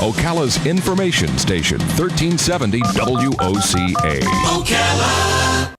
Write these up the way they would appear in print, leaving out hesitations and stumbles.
Ocala's information station, 1370 WOCA. Ocala.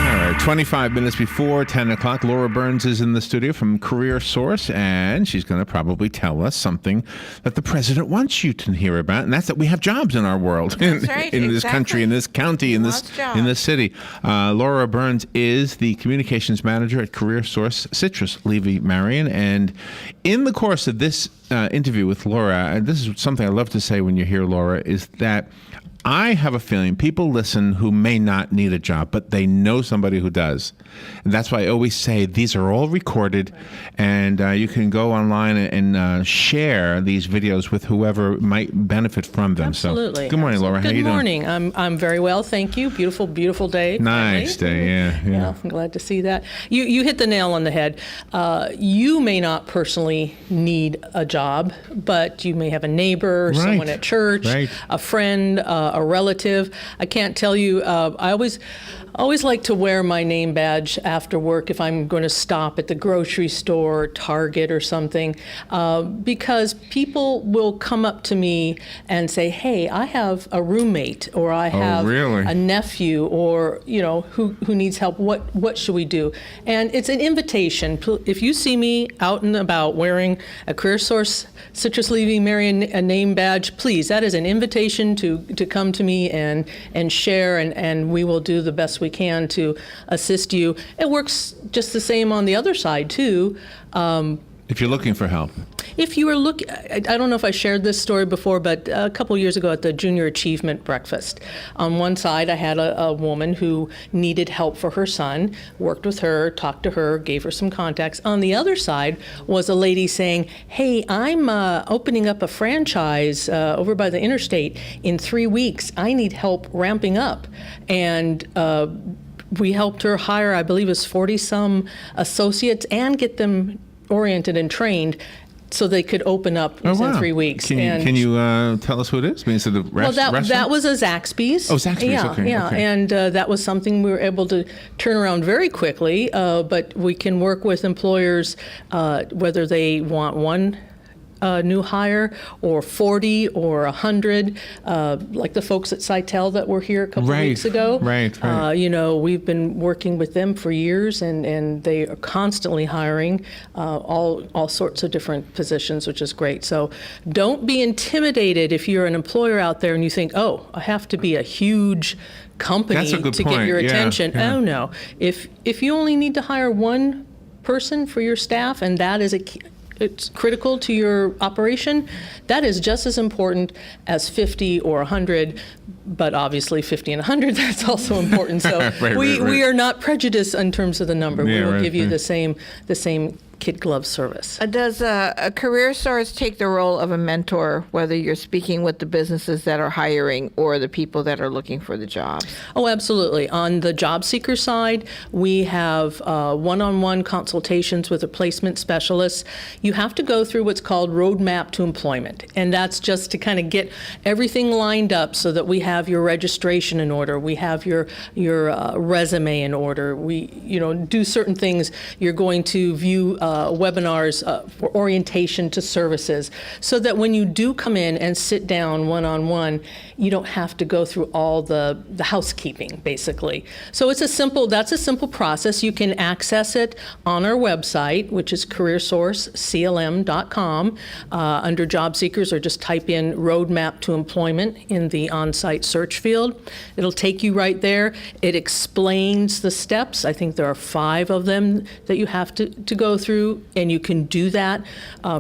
All right, 25 minutes before 10 o'clock, Laura Byrnes is in the studio from CareerSource, and she's going to probably tell us something that the president wants you to hear about, and that's that we have jobs in our world, in this country, in this county, in this city. Laura Byrnes is the communications manager at CareerSource Citrus Levy Marion, and in the course of this interview with Laura, and this is something I love to say when you hear Laura, is that I have a feeling people listen who may not need a job, but they know somebody who does. And that's why I always say these are all recorded, and you can go online and share these videos with whoever might benefit from them. Absolutely. So, good morning, Laura. How are you doing? Good morning. I'm very well, thank you. Beautiful, beautiful day. Nice day, yeah. I'm glad to see that. You hit the nail on the head. You may not personally need a job, but you may have a neighbor, someone at church, a friend, a relative. I can't tell you, I always like to wear my name badge after work if I'm going to stop at the grocery store, Target or something, because people will come up to me and say, hey, I have a roommate, or I have a nephew, or who needs help. What should we do? And it's an invitation. If you see me out and about wearing a CareerSource Citrus Levy Marion name badge, please, that is an invitation to come to me and share, and we will do the best we can to assist you. It works just the same on the other side too. If you're looking for help. If you were looking, I don't know if I shared this story before, but a couple years ago at the Junior Achievement Breakfast, on one side I had a woman who needed help for her son, worked with her, talked to her, gave her some contacts. On the other side was a lady saying, hey, I'm opening up a franchise over by the interstate in 3 weeks. I need help ramping up. And we helped her hire, I believe it was 40-some associates, and get them oriented and trained so they could open up within 3 weeks. Can you tell us who it is? I mean, so the that was a Zaxby's. Oh, Zaxby's, yeah, okay. Yeah, okay. And that was something we were able to turn around very quickly, but we can work with employers whether they want one new hire or 40 or 100, like the folks at Sitel that were here a couple of weeks ago. Right. We've been working with them for years, and they are constantly hiring all sorts of different positions, which is great. So don't be intimidated if you're an employer out there and you think, oh, I have to be a huge company to get your attention. Yeah. Oh, no. If you only need to hire one person for your staff, and that is it's critical to your operation, that is just as important as 50 or 100, but obviously 50 and 100, that's also important. So we are not prejudiced in terms of the number. We will give you the same kid glove service. Does a CareerSource take the role of a mentor, whether you're speaking with the businesses that are hiring or the people that are looking for the jobs? Oh, absolutely. On the job seeker side, we have one-on-one consultations with a placement specialist. You have to go through what's called Roadmap to Employment, and that's just to kind of get everything lined up so that we have your registration in order, we have your resume in order, we do certain things. You're going to view webinars for orientation to services, so that when you do come in and sit down one-on-one, you don't have to go through all the housekeeping, basically. So that's a simple process. You can access it on our website, which is CareerSourceCLM.com, under job seekers, or just type in Roadmap to Employment in the on-site search field. It'll take you right there. It explains the steps. I think there are 5 of them that you have to go through, and you can do that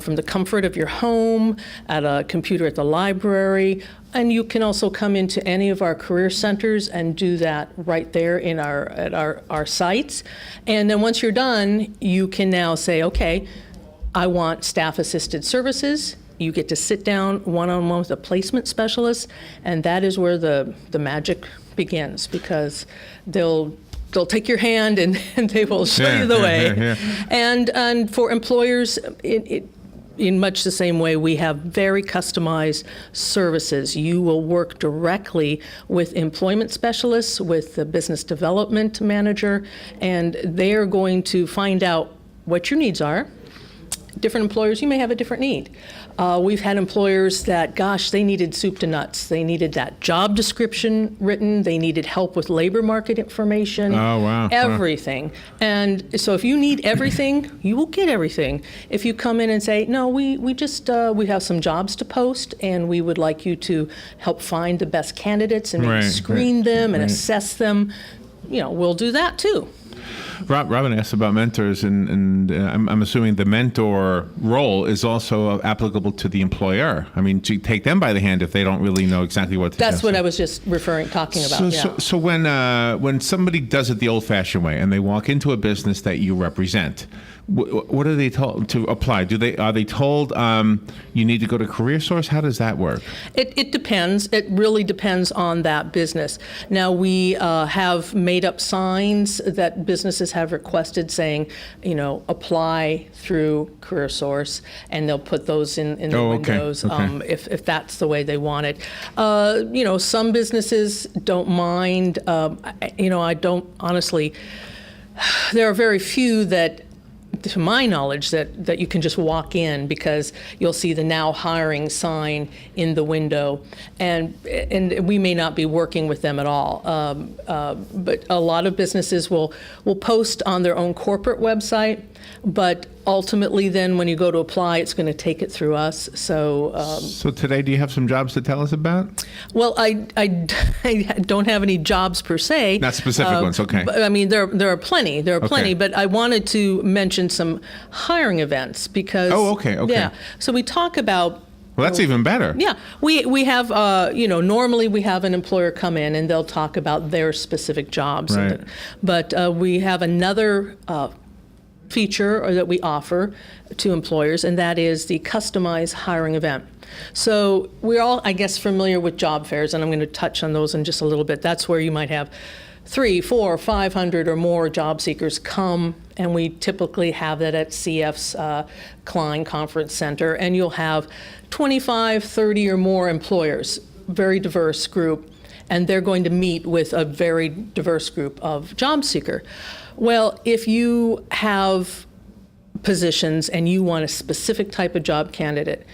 from the comfort of your home, at a computer at the library, and you can also come into any of our career centers and do that right there at our sites. And then once you're done, you can now say, okay, I want staff assisted services, you get to sit down one-on-one with a placement specialist, and that is where the magic begins, because they'll take your hand and they will show you the way. And for employers, in much the same way, we have very customized services. You will work directly with employment specialists, with the business development manager, and they are going to find out what your needs are. Different employers, you may have a different need. We've had employers that, gosh, they needed soup to nuts. They needed that job description written. They needed help with labor market information. Oh, wow. Everything. And so if you need everything, you will get everything. If you come in and say, no, we have some jobs to post, and we would like you to help find the best candidates and maybe screen them and assess them, we'll do that too. Robin asked about mentors, and I'm assuming the mentor role is also applicable to the employer. I mean, to take them by the hand if they don't really know exactly what to do. That's what I was just talking about. So when somebody does it the old-fashioned way and they walk into a business that you represent, what are they told to apply? Are they told you need to go to CareerSource? How does that work? It depends. It really depends on that business. Now, we have made up signs that businesses have requested saying, apply through CareerSource, and they'll put those in the windows if that's the way they want it. Some businesses don't mind. I don't honestly. There are very few that, to my knowledge, that you can just walk in, because you'll see the now hiring sign in the window, and we may not be working with them at all. But a lot of businesses will post on their own corporate website, but ultimately then when you go to apply, it's going to take it through us. So today, do you have some jobs to tell us about? Well, I don't have any jobs per se. Not specific ones, okay. But, I mean, there are plenty. Plenty, but I wanted to mention some hiring events because. Oh, okay. Yeah. So we talk about. Well, that's even better. Yeah, we have normally we have an employer come in and they'll talk about their specific jobs, right. But we have another feature that we offer to employers, and that is the customized hiring event. So we're all, I guess, familiar with job fairs, and I'm going to touch on those in just a little bit. That's where you might have 300, 400, 500 or more job seekers come, and we typically have that at CF's Klein Conference Center, and you'll have 25, 30 or more employers, very diverse group, and they're going to meet with a very diverse group of job seeker. Well, if you have positions and you want a specific type of job candidate,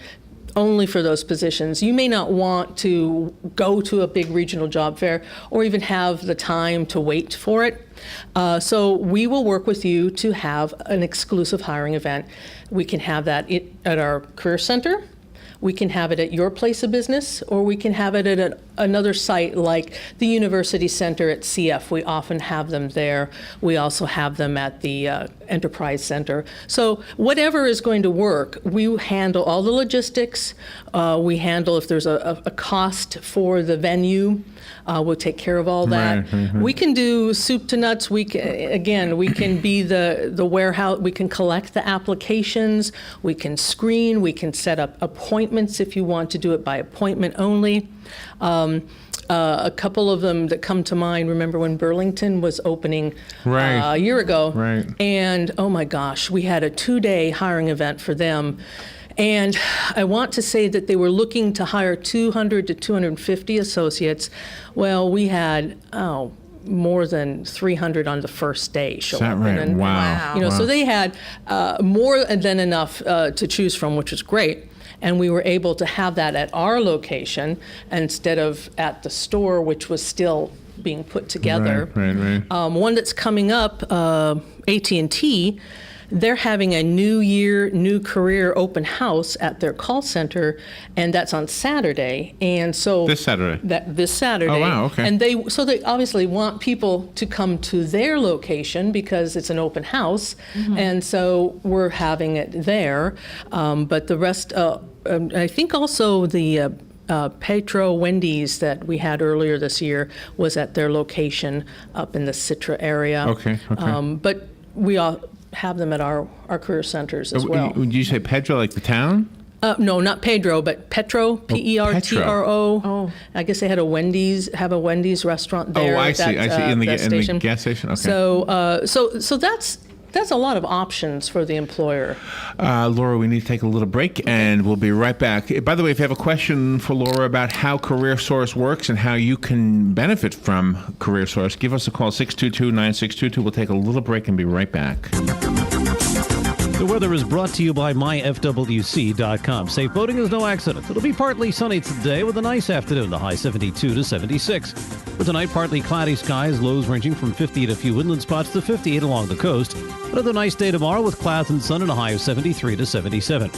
only for those positions, you may not want to go to a big regional job fair or even have the time to wait for it. So we will work with you to have an exclusive hiring event. We can have that at our Career Center. We can have it at your place of business, or we can have it at another site like the University Center at CF. We often have them there. We also have them at the Enterprise Center. So whatever is going to work, we handle all the logistics. We handle if there's a cost for the venue. We'll take care of all that. Right. We can do soup to nuts. We can be the warehouse. We can collect the applications. We can screen. We can set up appointments if you want to do it by appointment only. A couple of them that come to mind, remember when Burlington was opening a year ago? Right. And oh my gosh, we had a 2-day hiring event for them. And I want to say that they were looking to hire 200 to 250 associates. Well, we had, more than 300 on the first day show up. Is that right? And, Wow. So they had more than enough to choose from, which was great. And we were able to have that at our location instead of at the store, which was still being put together. Right. One that's coming up, AT&T, they're having a New Year, New Career open house at their call center, and that's on Saturday. And so This Saturday? This Saturday. Oh, wow, okay. And they obviously want people to come to their location because it's an open house, and so we're having it there. But the rest, I think also the Petro Wendy's that we had earlier this year was at their location up in the Citra area. Okay. But we all have them at our career centers as well. Would you say Pedro, like the town? No, not Pedro, but Petro, P-E-R-T-R-O. Oh. I guess they had a Wendy's restaurant there. Oh, I at see. that, In the that station. gas station. Okay. So that's a lot of options for the employer. Laura, we need to take a little break, and we'll be right back. By the way, if you have a question for Laura about how CareerSource works and how you can benefit from CareerSource, give us a call, 622-9622. We'll take a little break and be right back. The weather is brought to you by myfwc.com. Safe boating is no accident. It'll be partly sunny today with a nice afternoon, the high 72 to 76. For tonight, partly cloudy skies, lows ranging from 50 at a few inland spots to 58 along the coast. Another nice day tomorrow with clouds and sun and a high of 73 to 77.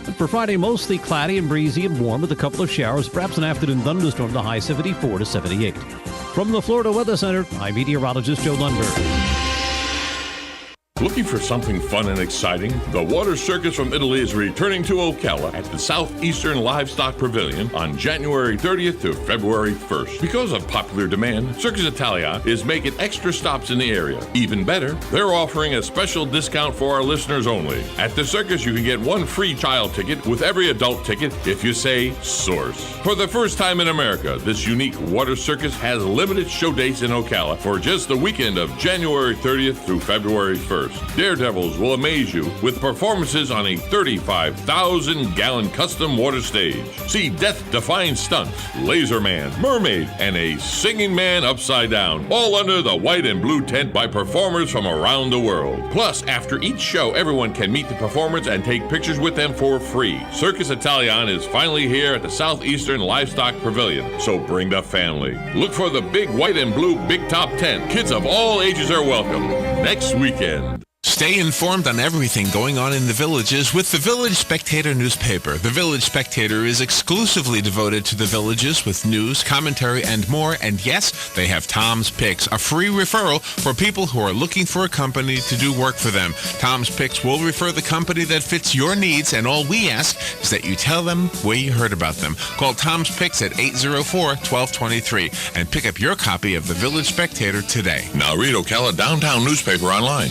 And for Friday, mostly cloudy and breezy and warm with a couple of showers, perhaps an afternoon thunderstorm, the high 74 to 78. From the Florida Weather Center, I'm meteorologist Joe Lundberg. Looking for something fun and exciting? The Water Circus from Italy is returning to Ocala at the Southeastern Livestock Pavilion on January 30th to February 1st. Because of popular demand, Circus Italia is making extra stops in the area. Even better, they're offering a special discount for our listeners only. At the circus, you can get one free child ticket with every adult ticket if you say Source. For the first time in America, this unique water circus has limited show dates in Ocala for just the weekend of January 30th through February 1st. Daredevils will amaze you with performances on a 35,000-gallon custom water stage. See death-defying stunts, Laser Man, Mermaid, and a Singing Man upside down, all under the white and blue tent by performers from around the world. Plus, after each show, everyone can meet the performers and take pictures with them for free. Circus Italian is finally here at the Southeastern Livestock Pavilion, so bring the family. Look for the big white and blue big top tent. Kids of all ages are welcome. Next weekend. Stay informed on everything going on in the villages with the Village Spectator newspaper. The Village Spectator is exclusively devoted to the villages with news, commentary, and more. And yes, they have Tom's Picks, a free referral for people who are looking for a company to do work for them. Tom's Picks will refer the company that fits your needs, and all we ask is that you tell them where you heard about them. Call Tom's Picks at 804-1223 and pick up your copy of the Village Spectator today. Now read Ocala Downtown newspaper online.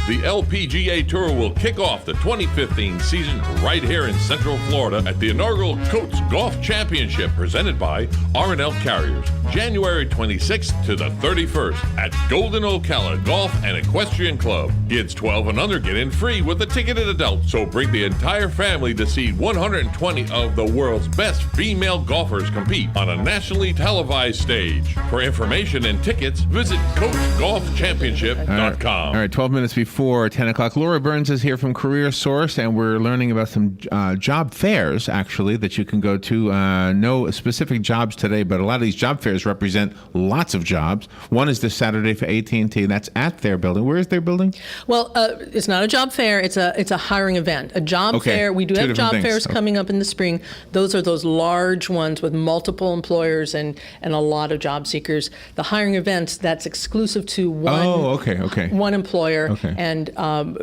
The LPGA Tour will kick off the 2015 season right here in Central Florida at the inaugural Coates Golf Championship presented by R&L Carriers, January 26th to the 31st at Golden Ocala Golf and Equestrian Club. Kids 12 and under get in free with a ticketed adult, so bring the entire family to see 120 of the world's best female golfers compete on a nationally televised stage. For information and tickets, visit CoatesGolfChampionship.com. All right, 12 minutes before 10 o'clock. Laura Byrnes is here from CareerSource, and we're learning about some job fairs, actually, that you can go to. No specific jobs today, but a lot of these job fairs represent lots of jobs. One is this Saturday for AT&T. That's at their building. Where is their building? Well, it's not a job fair. It's a hiring event. A job fair. We do have job fairs coming up in the spring. Those are those large ones with multiple employers and a lot of job seekers. The hiring events, that's exclusive to one employer. And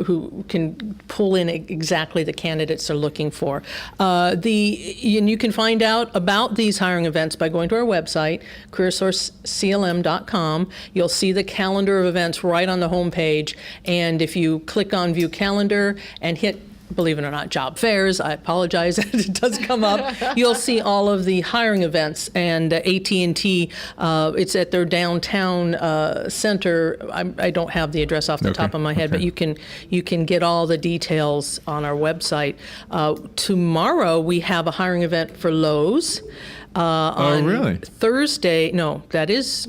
who can pull in exactly the candidates they're looking for. And you can find out about these hiring events by going to our website, CareerSourceCLM.com. You'll see the calendar of events right on the homepage. And if you click on View Calendar and hit, believe it or not, job fairs, I apologize, it does come up. You'll see all of the hiring events, and AT&T, it's at their downtown center. I don't have the address off the top of my head, but you can get all the details on our website. Tomorrow we have a hiring event for Lowe's. On Thursday, no, that is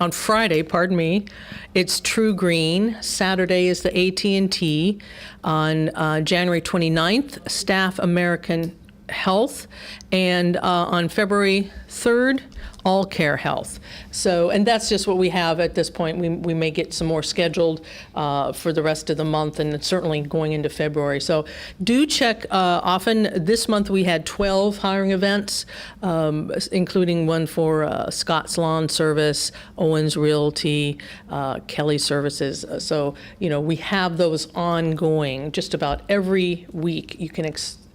on Friday, pardon me, it's True Green. Saturday is the AT&T. On January 29th, Staff American Health. And on February 3rd, All Care Health. So, and that's just what we have at this point. We may get some more scheduled for the rest of the month, and certainly going into February. So do check often. This month we had 12 hiring events, including one for Scott's Lawn Service, Owens Realty, Kelly Services. So, we have those ongoing just about every week. You can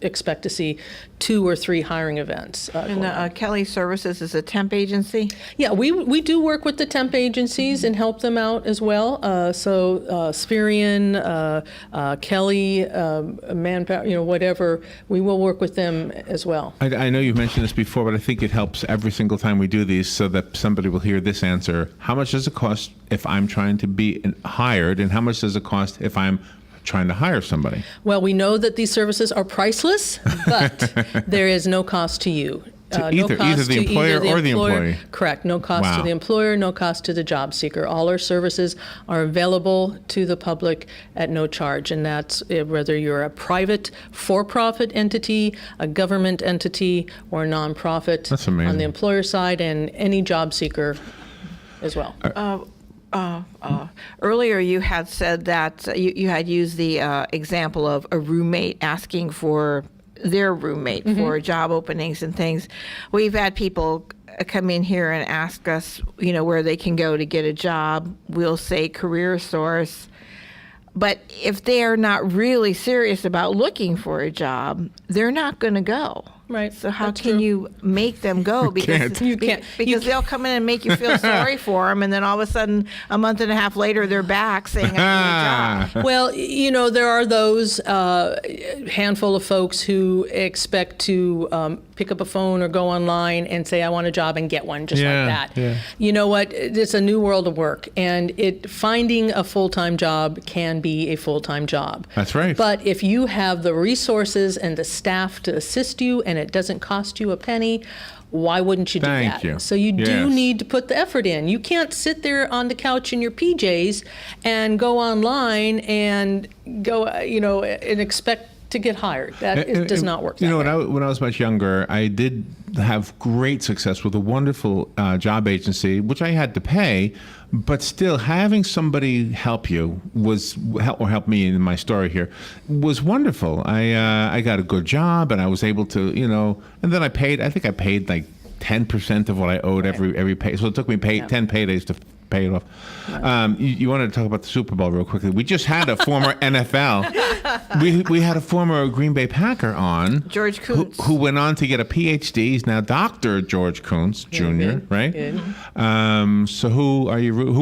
expect to see 2 or 3 hiring events. And Kelly Services is a temp agency? Yeah, we do work with the temp agencies and help them out as well. So Spherian, Kelly, Manpower, whatever, we will work with them as well. I know you've mentioned this before, but I think it helps every single time we do these so that somebody will hear this answer. How much does it cost if I'm trying to be hired, and how much does it cost if I'm trying to hire somebody? Well, we know that these services are priceless, but there is no cost to you. Either the employer or the employee. Correct. No cost to the employer, no cost to the job seeker. All our services are available to the public at no charge, and that's whether you're a private for-profit entity, a government entity, or a nonprofit. That's amazing. On the employer side, and any job seeker as well. Earlier, you had said that you had used the example of a roommate asking for their roommate for job openings and things. We've had people come in here and ask us, where they can go to get a job. We'll say CareerSource. But if they are not really serious about looking for a job, they're not going to go. Right. So how can you make them go? Because You can't. Because they'll come in and make you feel sorry for them, and then all of a sudden, a month and a half later, they're back saying, I need a job. Well, there are those handful of folks who expect to pick up a phone or go online and say, I want a job, and get one just like that. Yeah. You know what? It's a new world of work, and finding a full-time job can be a full-time job. That's right. But if you have the resources and the staff to assist you, and it doesn't cost you a penny, why wouldn't you do that? Thank you. So you do Yes. need to put the effort in. You can't sit there on the couch in your PJs and go online and go, and expect to get hired. That does not work that way. When I was much younger, I did have great success with a wonderful job agency, which I had to pay, but still having somebody help you help me in my story here was wonderful. I got a good job, and I was able to, and then I paid like 10% of what I owed every pay. So it took me 10 paydays to pay it off. You wanted to talk about the Super Bowl real quickly. We just had a former NFL. We had a former Green Bay Packer on. George Kuntz. Who went on to get a PhD. He's now Dr. George Kuntz Jr., right? Good. So who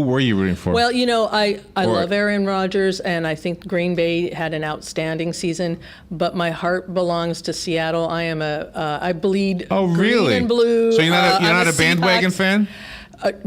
were you rooting for? Well, I love Aaron Rodgers, and I think Green Bay had an outstanding season, but my heart belongs to Seattle. I bleed green and blue. So you're not a bandwagon fan?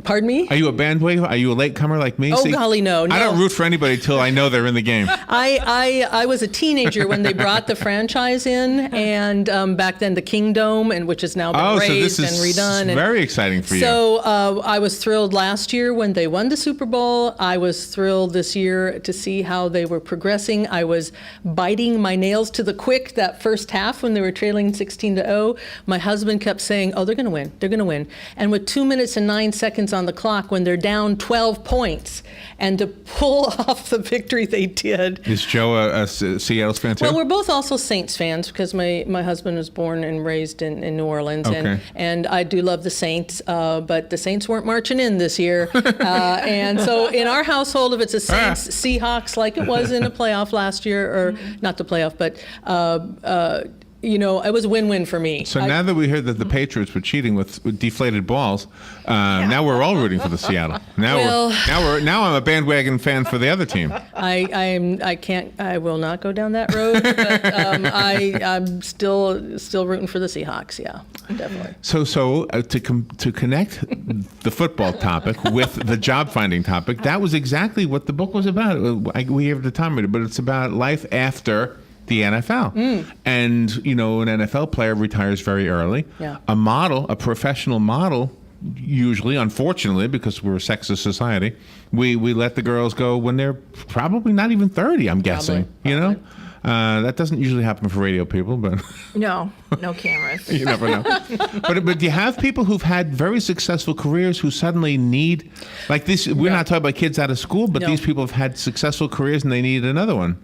Pardon me? Are you a bandwagon? Are you a latecomer like me? Oh, golly, no. I don't root for anybody till I know they're in the game. I was a teenager when they brought the franchise in, and back then the Kingdome, and which has now been raised and redone. Very exciting for you. So I was thrilled last year when they won the Super Bowl. I was thrilled this year to see how they were progressing. I was biting my nails to the quick that first half when they were trailing 16-0. My husband kept saying, "Oh, they're going to win. They're going to win." And with 2 minutes and 9 seconds on the clock, when they're down 12 points, and to pull off the victory they did. Is Joe a Seattle's fan too? Well, we're both also Saints fans because my husband was born and raised in New Orleans, and I do love the Saints, but the Saints weren't marching in this year. And so in our household, if it's a Saints Seahawks like it was in a playoff last year, or not the playoff, but it was a win-win for me. So now that we heard that the Patriots were cheating with deflated balls, now we're all rooting for the Seattle. Now I'm a bandwagon fan for the other team. I will not go down that road, but I'm still rooting for the Seahawks. Yeah, definitely. So to connect the football topic with the job finding topic, that was exactly what the book was about. We have the time, but it's about life after the NFL. And, an NFL player retires very early. Yeah. A professional model, usually, unfortunately, because we're a sexist society, we let the girls go when they're probably not even 30, I'm guessing. Probably. That doesn't usually happen for radio people, but No cameras. you never know. But do you have people who've had very successful careers who suddenly need, like this? We're not talking about kids out of school, but these people have had successful careers and they need another one.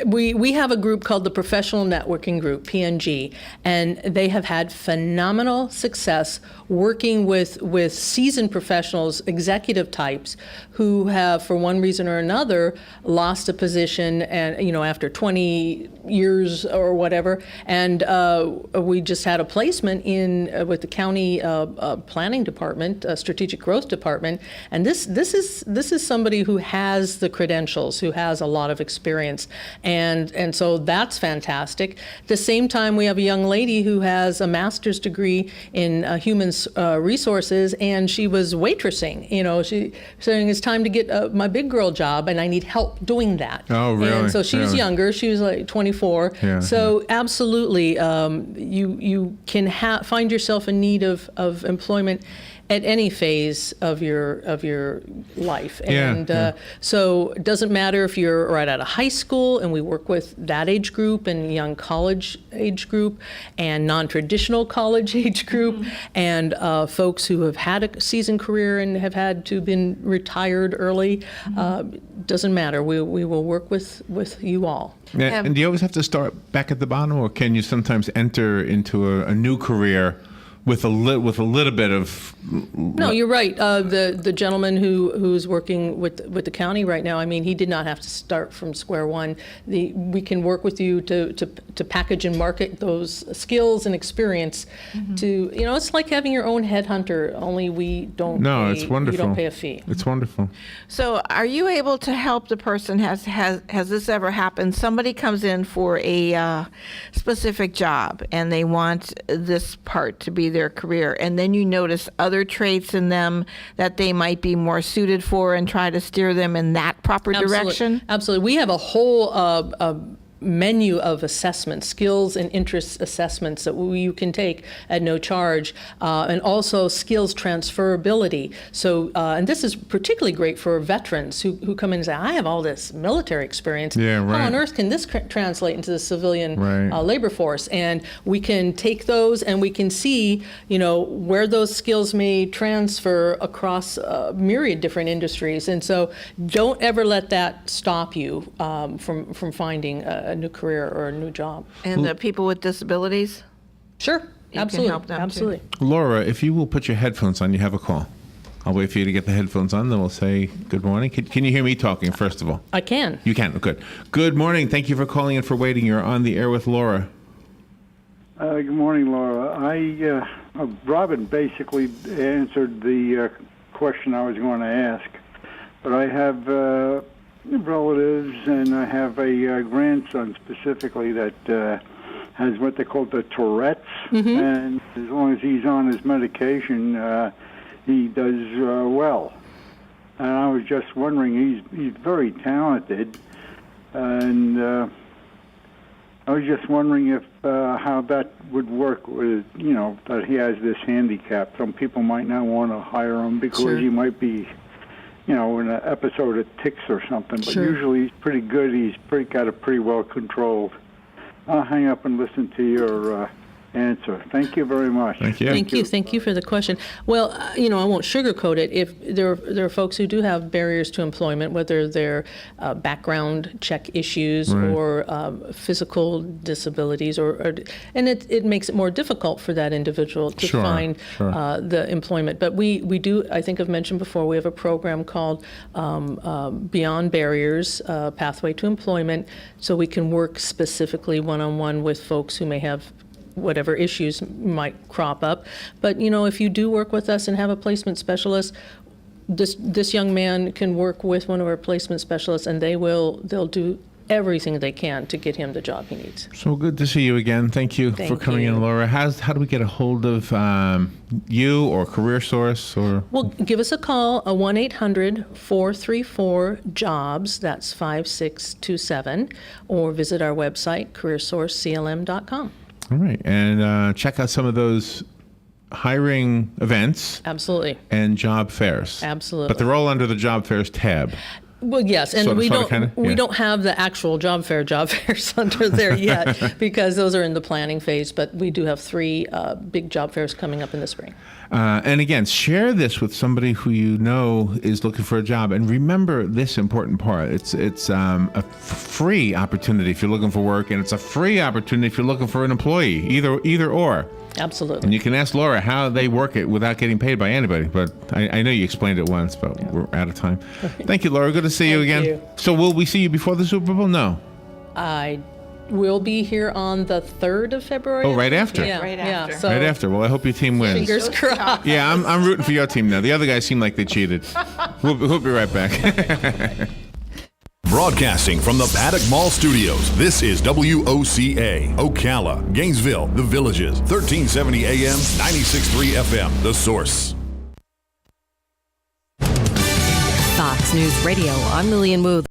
We have a group called the Professional Networking Group, PNG, and they have had phenomenal success working with seasoned professionals, executive types, who have, for one reason or another, lost a position, and after 20 years or whatever. And we just had a placement with the county planning department, strategic growth department, and this is somebody who has the credentials, who has a lot of experience, and so that's fantastic. At the same time, we have a young lady who has a master's degree in human resources, and she was waitressing. She's saying it's time to get my big girl job, and I need help doing that. Oh, really? And so she's younger. She was like 24. Yeah, so absolutely, you can find yourself in need of employment at any phase of your life. And so it doesn't matter if you're right out of high school, and we work with that age group and young college age group and non-traditional college age group, and folks who have had a seasoned career and have had to been retired early. Doesn't matter. We will work with you all. And do you always have to start back at the bottom, or can you sometimes enter into a new career with a little bit of? No, you're right. The gentleman who's working with the county right now, I mean, he did not have to start from square one. We can work with you to package and market those skills and experience. To it's like having your own headhunter. Only we don't. No, it's wonderful. You don't pay a fee. It's wonderful. So, are you able to help the person? Has this ever happened? Somebody comes in for a specific job, and they want this part to be their career, and then you notice other traits in them that they might be more suited for, and try to steer them in that proper direction? Absolutely. We have a whole menu of assessments, skills and interests assessments that you can take at no charge, and also skills transferability. So, and this is particularly great for veterans who come in and say, I have all this military experience. Yeah, right. How on earth can this translate into the civilian Right. labor force? And we can take those and we can see, where those skills may transfer across a myriad different industries. And so don't ever let that stop you from finding a new career or a new job. And the people with disabilities? Sure, You absolutely, can help them too. absolutely. Laura, if you will put your headphones on, you have a call. I'll wait for you to get the headphones on, then we'll say good morning. Can you hear me talking, first of all? I can. You can, good. Good morning. Thank you for calling and for waiting. You're on the air with Laura. Good morning, Laura. Robin basically answered the question I was going to ask, but I have relatives, and I have a grandson specifically that has what they call the Tourette's, and as long as he's on his medication, he does well. And I was just wondering, he's very talented, and I was just wondering if how that would work with, that he has this handicap. Some people might not want to hire him because he might be, in an episode of tics or something. But usually he's pretty good. He's got it pretty well controlled. I'll hang up and listen to your answer. Thank you very much. Thank you. Thank you for the question. Well, I won't sugarcoat it. If there are folks who do have barriers to employment, whether they're background check issues or physical disabilities, and it makes it more difficult for that individual to find the employment. But we do, I think I've mentioned before, we have a program called Beyond Barriers, Pathway to Employment, so we can work specifically one-on-one with folks who may have whatever issues might crop up. But, if you do work with us and have a placement specialist, this young man can work with one of our placement specialists, and they'll do everything they can to get him the job he needs. So good to see you again. Thank you for coming in, Laura. How do we get a hold of you or CareerSource? Well, give us a call, 1-800-434-JOBS, that's 5627, or visit our website, CareerSourceCLM.com. All right. And check out some of those hiring events. Absolutely. And job fairs. Absolutely. But they're all under the job fairs tab. Well, yes, and we don't have the actual job fairs under there yet because those are in the planning phase. But we do have 3 big job fairs coming up in the spring. And again, share this with somebody who you know is looking for a job. And remember this important part: it's a free opportunity if you're looking for work, and it's a free opportunity if you're looking for an employee. Either or. Absolutely. And you can ask Laura how they work it without getting paid by anybody. But I know you explained it once, but we're out of time. Thank you, Laura. Good to see you again. You. So will we see you before the Super Bowl? No. I will be here on the 3rd of February. Oh, right after. Yeah, Right yeah. after. So Right after. Well, I hope your team wins. fingers crossed. Yeah, I'm rooting for your team now. The other guys seem like they cheated. We'll be right back. Broadcasting from the Paddock Mall Studios, this is WOCA, Ocala, Gainesville, The Villages, 1370 AM, 96.3 FM, The Source. Fox News Radio, I'm Lillian Wu.